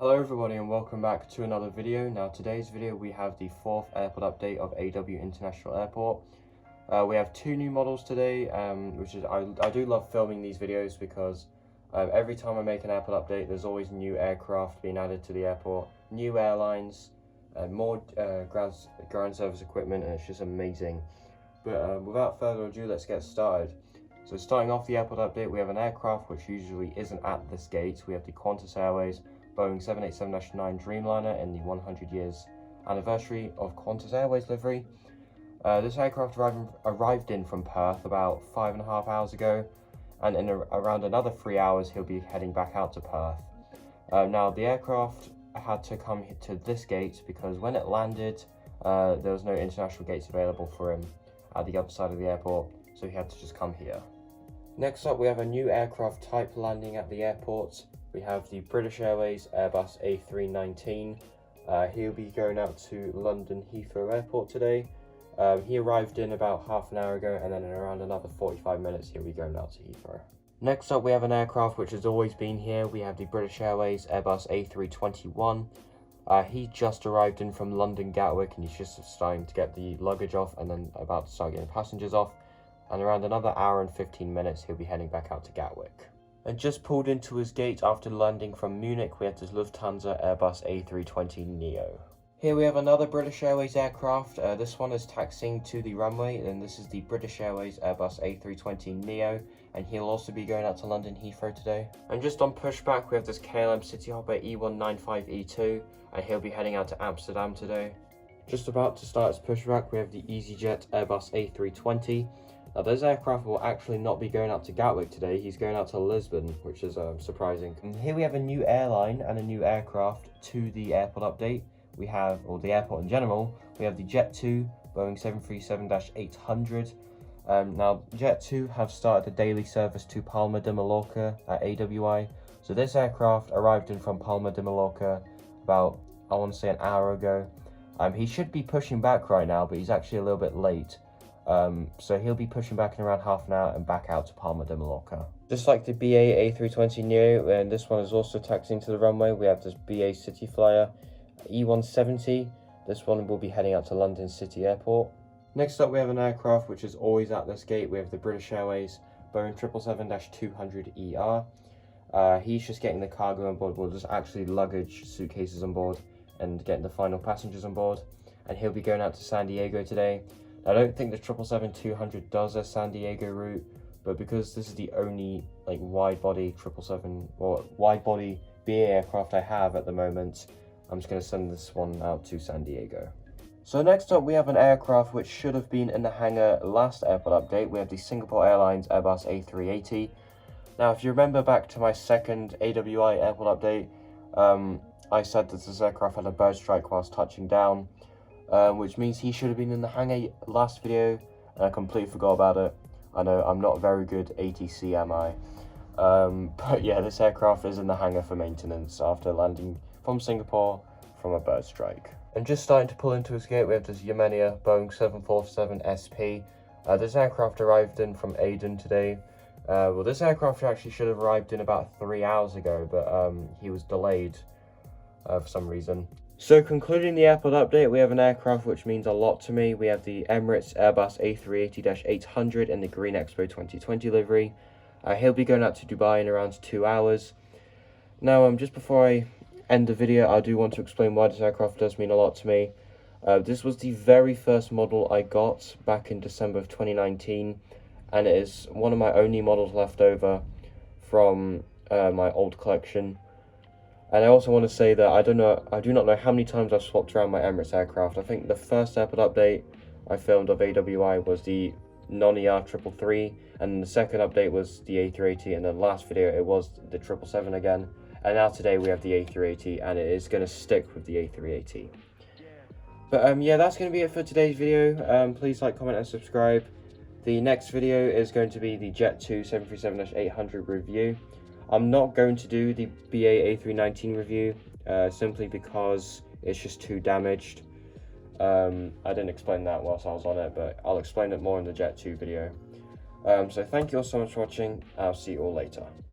Hello everybody and welcome back to another video. Now today's video we have the 4th airport update of AWI International Airport. We have two new models today, which is I do love filming these videos because every time I make an airport update there's always new aircraft being added to the airport, new airlines, and more ground service equipment, and it's just amazing. But without further ado, let's get started. So starting off the airport update, we have an aircraft which usually isn't at this gate. We have the Qantas Airways Boeing 787-9 Dreamliner in the 100 years anniversary of Qantas Airways livery. This aircraft arrived in from Perth about 5.5 hours ago, and in around another 3 hours he'll be heading back out to Perth. Now the aircraft had to come to this gate because when it landed there was no international gates available for him at the other side of the airport, so he had to just come here. Next up, we have a new aircraft type landing at the airport. We have the British Airways Airbus A319. He'll be going out to London Heathrow Airport today. He arrived in about half an hour ago, and then in around another 45 minutes he'll be going out to Heathrow. Next up, we have an aircraft which has always been here. We have the British Airways Airbus A321. He just arrived in from London Gatwick, and he's just starting to get the luggage off and then about to start getting passengers off. And around another hour and 15 minutes he'll be heading back out to Gatwick. And just pulled into his gate after landing from Munich, we have this Lufthansa Airbus A320neo. Here we have another British Airways aircraft. This one is taxiing to the runway, and this is the British Airways Airbus A320neo, and he'll also be going out to London Heathrow today. And just on pushback, we have this KLM Cityhopper E195E2, and he'll be heading out to Amsterdam today. Just about to start his pushback, we have the EasyJet Airbus A320. Now this aircraft will actually not be going out to Gatwick today, he's going out to Lisbon, which is surprising. And here we have a new airline and a new aircraft to the airport update. We have, or the airport in general, we have the Jet2 Boeing 737-800. Now Jet2 have started a daily service to Palma de Mallorca at AWI. So this aircraft arrived in from Palma de Mallorca about, I want to say, an hour ago. He should be pushing back right now, but he's actually a little bit late. So he'll be pushing back in around half an hour and back out to Palma de Mallorca. Just like the BA A320neo, and this one is also taxiing to the runway, we have this BA City Flyer E170. This one will be heading out to London City Airport. Next up, we have an aircraft which is always at this gate. We have the British Airways Boeing 777-200ER. He's just getting the cargo on board, well, just actually luggage suitcases on board and getting the final passengers on board. And he'll be going out to San Diego today. I don't think the 777-200 does a San Diego route, but because this is the only wide-body 777 or wide-body BA aircraft I have at the moment, I'm just going to send this one out to San Diego. So next up, we have an aircraft which should have been in the hangar last airport update. We have the Singapore Airlines Airbus A380. Now, if you remember back to my second AWI airport update, I said that this aircraft had a bird strike whilst touching down. Which means he should have been in the hangar last video, and I completely forgot about it. I know I'm not very good ATC, am I? But yeah, this aircraft is in the hangar for maintenance after landing from Singapore from a bird strike. And just starting to pull into his gate, we have this Yemenia Boeing 747 SP. This aircraft arrived in from Aden today. Well, this aircraft actually should have arrived in about 3 hours ago, but he was delayed for some reason. So concluding the airport update, we have an aircraft which means a lot to me. We have the Emirates Airbus A380-800 in the Green Expo 2020 livery. He'll be going out to Dubai in around 2 hours. Now, just before I end the video, I do want to explain why this aircraft does mean a lot to me. This was the very first model I got back in December of 2019, and it is one of my only models left over from my old collection. And I also want to say that I do not know how many times I've swapped around my Emirates aircraft. I think the first airport update I filmed of AWI was the non-ER 333, and the second update was the A380, and then last video it was the 777 again. And now today we have the A380, and it is going to stick with the A380. But yeah, that's going to be it for today's video. Please like, comment, and subscribe. The next video is going to be the Jet2 737-800 review. I'm not going to do the BA A319 review, simply because it's just too damaged. I didn't explain that whilst I was on it, but I'll explain it more in the Jet2 video. So thank you all so much for watching. I'll see you all later.